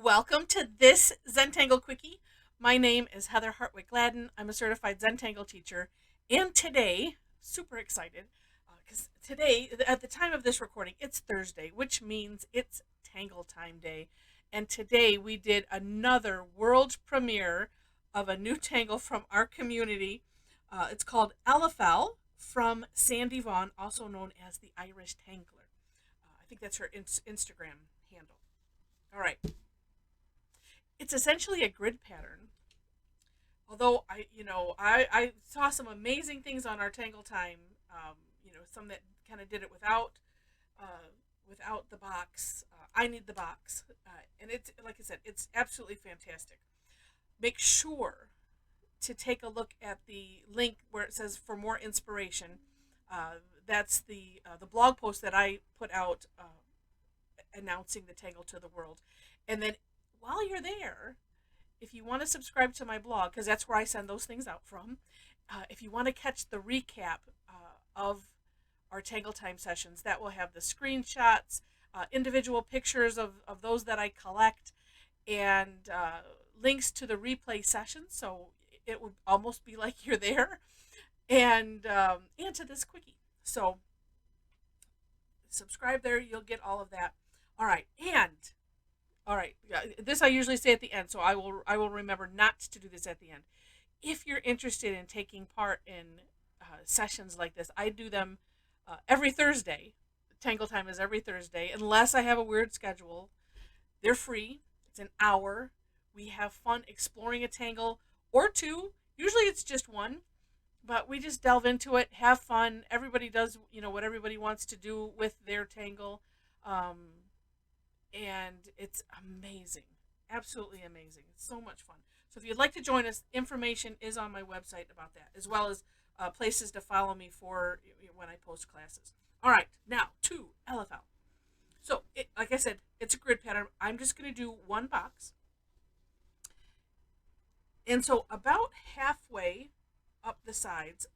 Welcome to this Zentangle Quickie. My name is Heather Hartwick Gladden. I'm a certified Zentangle teacher. And today, super excited, because today, at the time of this recording, it's Thursday, which means it's Tangle Time Day. And today we did another world premiere of a new tangle from our community. It's called Elefel from Sandy Vaughan, also known as the Irish Tangler. I think that's her Instagram handle. All right. It's essentially a grid pattern. Although I saw some amazing things on our Tangle Time. Some that kind of did it without the box. I need the box, and it's like I said, it's absolutely fantastic. Make sure to take a look at the link where it says for more inspiration. That's the blog post that I put out announcing the Tangle to the world, and then while you're there, if you want to subscribe to my blog, because that's where I send those things out from, if you want to catch the recap of our Tangle Time sessions, that will have the screenshots, individual pictures of those that I collect, and links to the replay sessions. So it would almost be like you're there, and to this quickie. So subscribe there, you'll get all of that. All right, and all right, yeah, this I usually say at the end, so I will remember not to do this at the end. If you're interested in taking part in sessions like this, I do them every Thursday. Tangle Time is every Thursday, unless I have a weird schedule. They're free. It's an hour. We have fun exploring a tangle or two. Usually it's just one, but we just delve into it, have fun. Everybody does what everybody wants to do with their tangle. And it's amazing, absolutely amazing. It's so much fun. So if you'd like to join us, information is on my website about that, as well as places to follow me for when I post classes. All right, now to LFL. So like I said, it's a grid pattern. I'm just going to do one box, and so about halfway up the sides,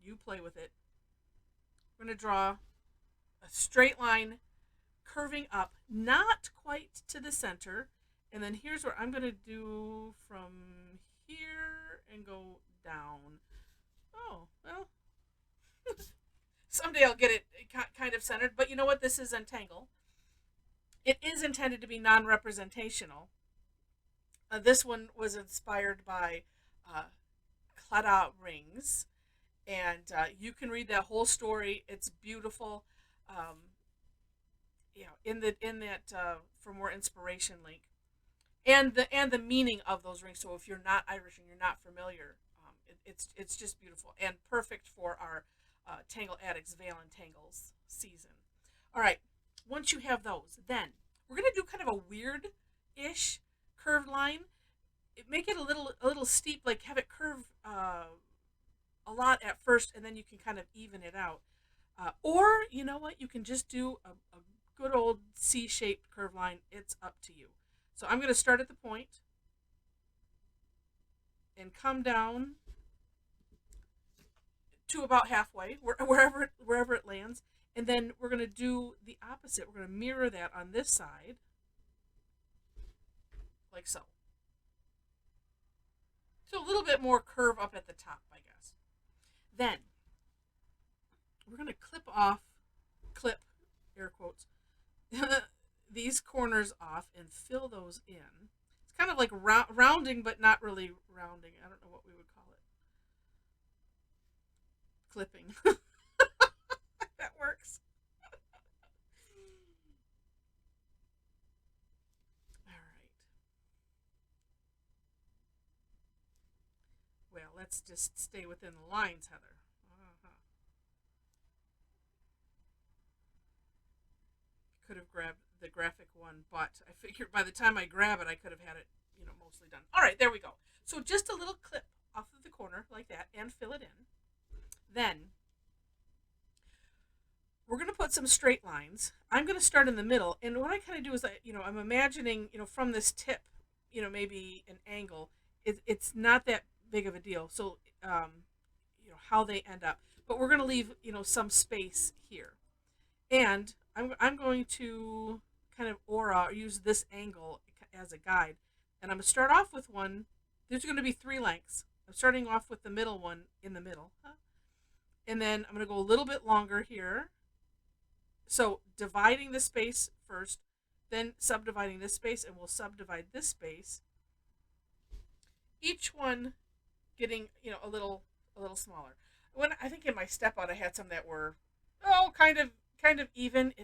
you play with it, we're going to draw a straight line curving up, not quite to the center. And then here's where I'm going to do from here and go down. Oh, well, someday I'll get it kind of centered. But you know what? This is Zentangle. It is intended to be non-representational. This one was inspired by Claddagh rings. And you can read that whole story. It's beautiful. In that for more inspiration link, and the meaning of those rings. So if you're not Irish and you're not familiar, it's just beautiful and perfect for our Tangle Addicts Valentangles season. All right, once you have those, then we're gonna do kind of a weird-ish curved line. Make it a little steep, like have it curve a lot at first, and then you can kind of even it out. Or you know what, you can just do a good old C-shaped curve line. It's up to you. So I'm going to start at the point and come down to about halfway, wherever it lands, and then we're going to do the opposite. We're going to mirror that on this side, like so. So a little bit more curve up at the top, I guess. Then we're going to clip, air quotes, these corners off and fill those in. It's kind of like rounding, but not really rounding. I don't know what we would call it. Clipping. That works. All right. Well, let's just stay within the lines, Heather. Could have grabbed the graphic one, but I figured by the time I grab it, I could have had it, mostly done. All right, there we go. So just a little clip off of the corner like that and fill it in. Then we're going to put some straight lines. I'm going to start in the middle, and what I kind of do is I'm imagining, from this tip, maybe an angle. It's not that big of a deal. So, how they end up, but we're going to leave, some space here. And I'm going to kind of aura or use this angle as a guide. And I'm going to start off with one. There's going to be 3 lengths. I'm starting off with the middle one in the middle. And then I'm going to go a little bit longer here. So dividing the space first, then subdividing this space, and we'll subdivide this space. Each one getting, a little smaller. When I think in my step out I had some that were kind of even.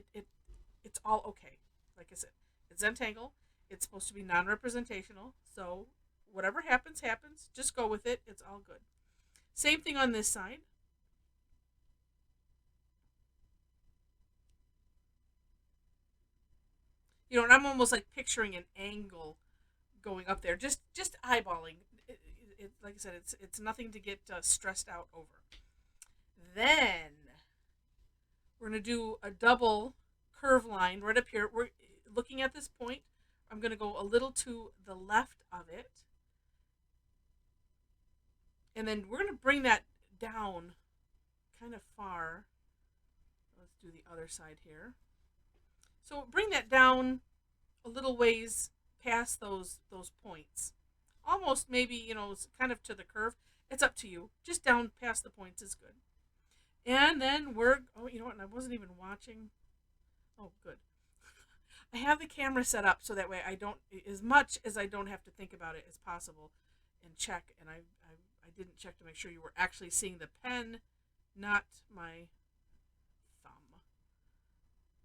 It's all okay. Like I said, it's Zentangle. It's supposed to be non-representational, so whatever happens, happens. Just go with it. It's all good. Same thing on this side. And I'm almost like picturing an angle going up there, just eyeballing. Like I said, it's nothing to get stressed out over. Then we're going to do a double curve line right up here. We're looking at this point. I'm going to go a little to the left of it. And then we're going to bring that down kind of far. Let's do the other side here. So bring that down a little ways past those points. Almost maybe, kind of to the curve. It's up to you. Just down past the points is good. And then you know what, and I wasn't even watching. Oh, good. I have the camera set up so that way I don't, as much as I don't have to think about it as possible and check. And I didn't check to make sure you were actually seeing the pen, not my thumb.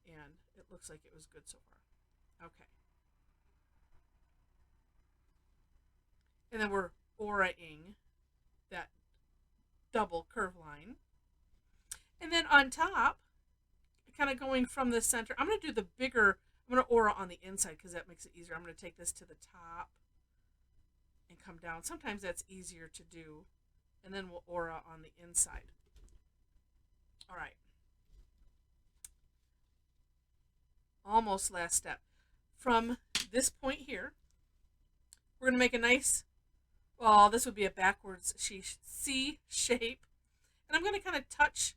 And it looks like it was good so far. Okay. And then we're aura-ing that double curve line. And then on top, kind of going from the center, I'm going to do the bigger, I'm going to aura on the inside because that makes it easier. I'm going to take this to the top and come down. Sometimes that's easier to do. And then we'll aura on the inside. All right. Almost last step. From this point here, we're going to make a nice, well, this would be a backwards C shape. And I'm going to kind of touch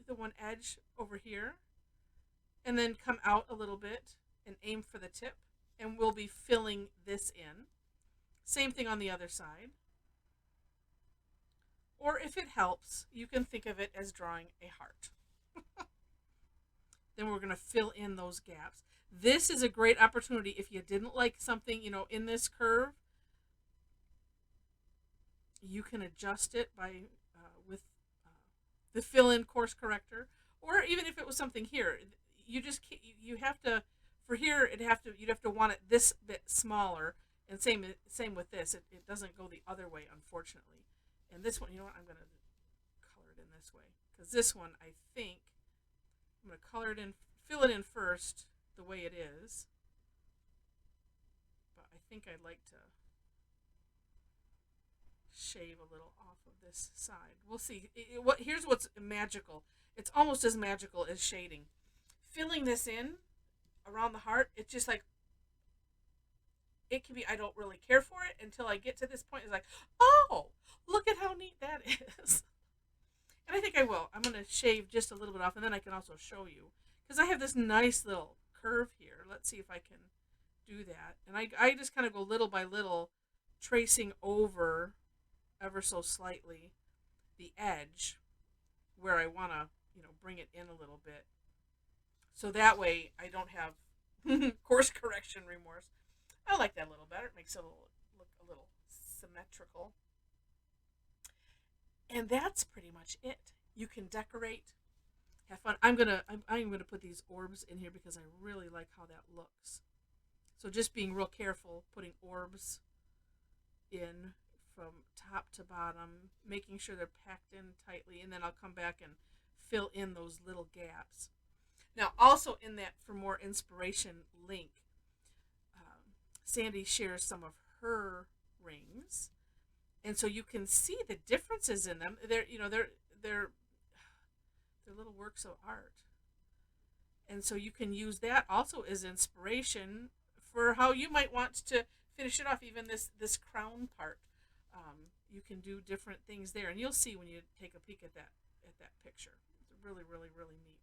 the one edge over here and then come out a little bit and aim for the tip. And we'll be filling this in. Same thing on the other side. Or if it helps, you can think of it as drawing a heart. Then we're going to fill in those gaps. This is a great opportunity if you didn't like something, in this curve. You can adjust it by with the fill-in course corrector, or even if it was something here, you have to, for here you'd have to want it this bit smaller, and same with this. It doesn't go the other way, unfortunately. And this one, you know what? I'm going to color it in this way because this one I think I'm going to color it in, fill it in first the way it is. But I think I'd like to shave a little off of this side. We'll see. Here's what's magical. It's almost as magical as shading. Filling this in around the heart, it's just like, it can be, I don't really care for it until I get to this point. It's like, oh, look at how neat that is. And I think I will. I'm going to shave just a little bit off, and then I can also show you. Because I have this nice little curve here. Let's see if I can do that. And I just kind of go little by little, tracing over ever so slightly the edge where I want to, bring it in a little bit. So that way I don't have course correction remorse. I like that a little better. It makes it look a little symmetrical. And that's pretty much it. You can decorate, have fun. I'm gonna put these orbs in here because I really like how that looks. So just being real careful, putting orbs in from top to bottom, making sure they're packed in tightly, and then I'll come back and fill in those little gaps. Now, also in that For More Inspiration link, Sandy shares some of her rings, and so you can see the differences in them. They're little works of art, and so you can use that also as inspiration for how you might want to finish it off. Even this crown part, you can do different things there, and you'll see when you take a peek at that picture. It's really, really, really neat.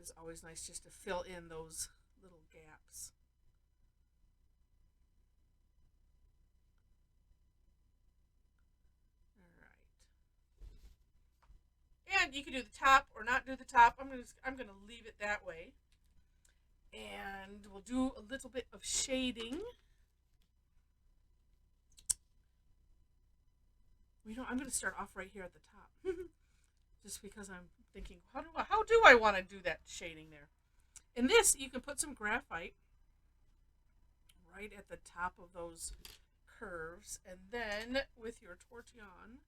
is always nice just to fill in those little gaps. All right. And you can do the top or not do the top. I'm gonna leave it that way. And we'll do a little bit of shading. I'm going to start off right here at the top, just because I'm thinking, how do I want to do that shading there? In this, you can put some graphite right at the top of those curves, and then with your tortillon,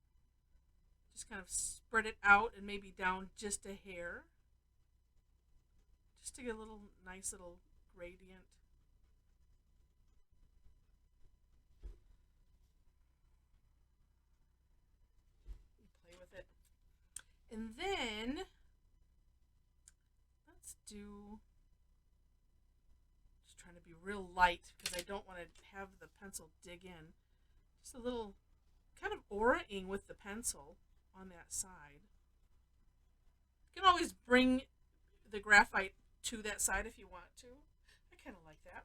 just kind of spread it out and maybe down just a hair, just to get a nice little gradient. And then let's do, just trying to be real light because I don't want to have the pencil dig in. Just a little kind of aura-ing with the pencil on that side. You can always bring the graphite to that side if you want to. I kind of like that.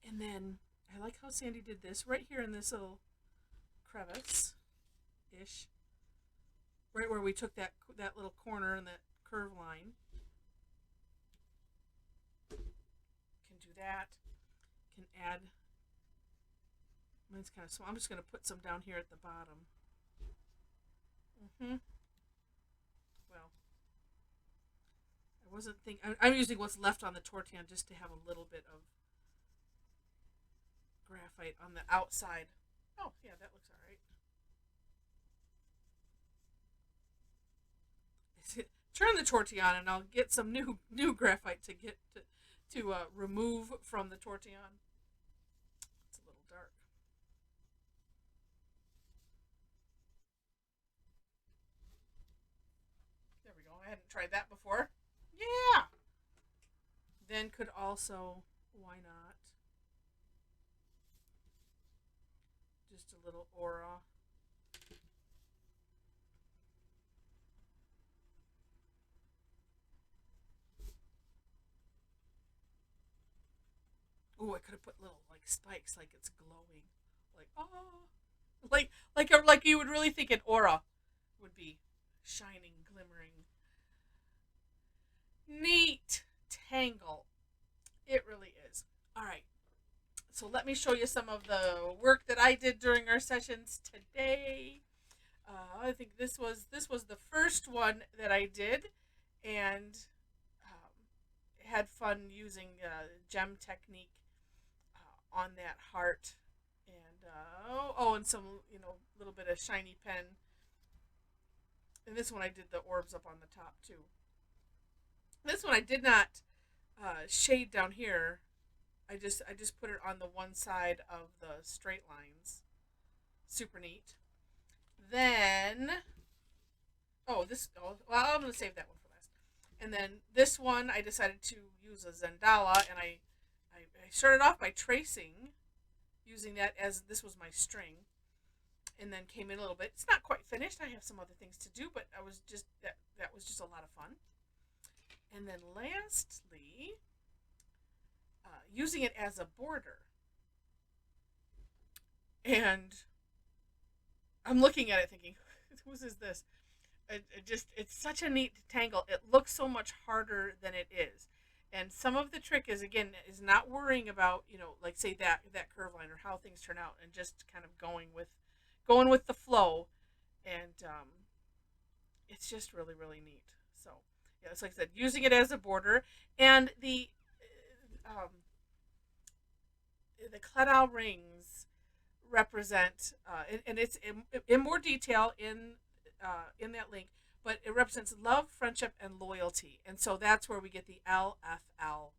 And then I like how Sandy did this right here in this little crevice-ish. Right where we took that little corner and that curve line. Can do that. Can add. Mine's kind of small. I'm just going to put some down here at the bottom. Well, I wasn't thinking. I'm using what's left on the tortillon just to have a little bit of graphite on the outside. Oh, yeah, that looks all right. Turn the tortillon and I'll get some new graphite to remove from the tortillon. It's a little dark. There we go. I hadn't tried that before. Yeah. Then could also, why not? Just a little aura. Oh, I could have put little spikes, like it's glowing, like you would really think an aura would be shining, glimmering. Neat tangle, it really is. All right, so let me show you some of the work that I did during our sessions today. I think this was the first one that I did, and had fun using gem technique on that heart, and and some little bit of shiny pen. And this one I did the orbs up on the top too. This one I did not shade down here. I just put it on the one side of the straight lines. Super neat. Then well, I'm gonna save that one for last. And then this one I decided to use a Zendala, and I started off by tracing, using that as this was my string, and then came in a little bit. It's not quite finished. I have some other things to do, but that was just a lot of fun. And then lastly, using it as a border. And I'm looking at it thinking, whose is this? It's such a neat tangle. It looks so much harder than it is. And some of the trick is not worrying about, like say that curve line or how things turn out, and just kind of going with the flow. And it's just really, really neat. So yeah, it's like I said, using it as a border, and the Cladal rings represent, and it's in more detail in that link, but it represents love, friendship, and loyalty. And so that's where we get the LFL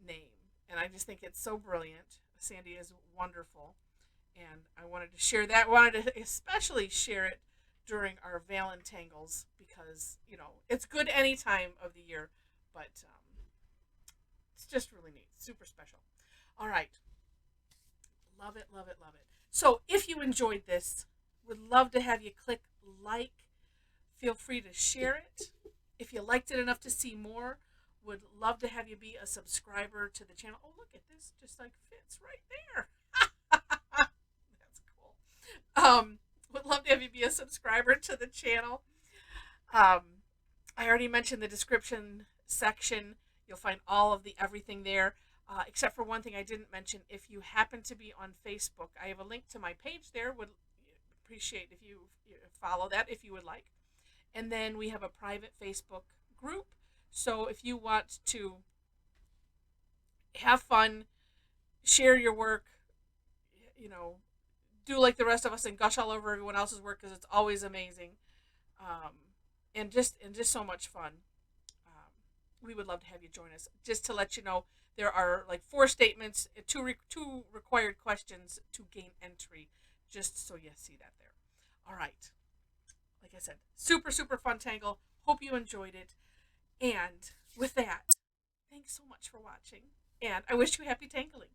name. And I just think it's so brilliant. Sandy is wonderful. And I wanted to share that. I wanted to especially share it during our Valentangles because, it's good any time of the year, but it's just really neat. Super special. All right. Love it, love it, love it. So if you enjoyed this, would love to have you click like. Feel free to share it. If you liked it enough to see more, Would love to have you be a subscriber to the channel. Oh, look at this, just like fits right there. That's cool. Would love to have you be a subscriber to the channel. I already mentioned the description section. You'll find all of the everything there, except for one thing I didn't mention. If you happen to be on Facebook, I have a link to my page there. Would appreciate if you follow that if you would like. And then we have a private Facebook group. So if you want to have fun, share your work, do like the rest of us and gush all over everyone else's work because it's always amazing, and just so much fun. We would love to have you join us. Just to let you know, there are like 4 statements, two required questions to gain entry. Just so you see that there. All right. Like I said, super, super fun tangle. Hope you enjoyed it. And with that, thanks so much for watching. And I wish you happy tangling.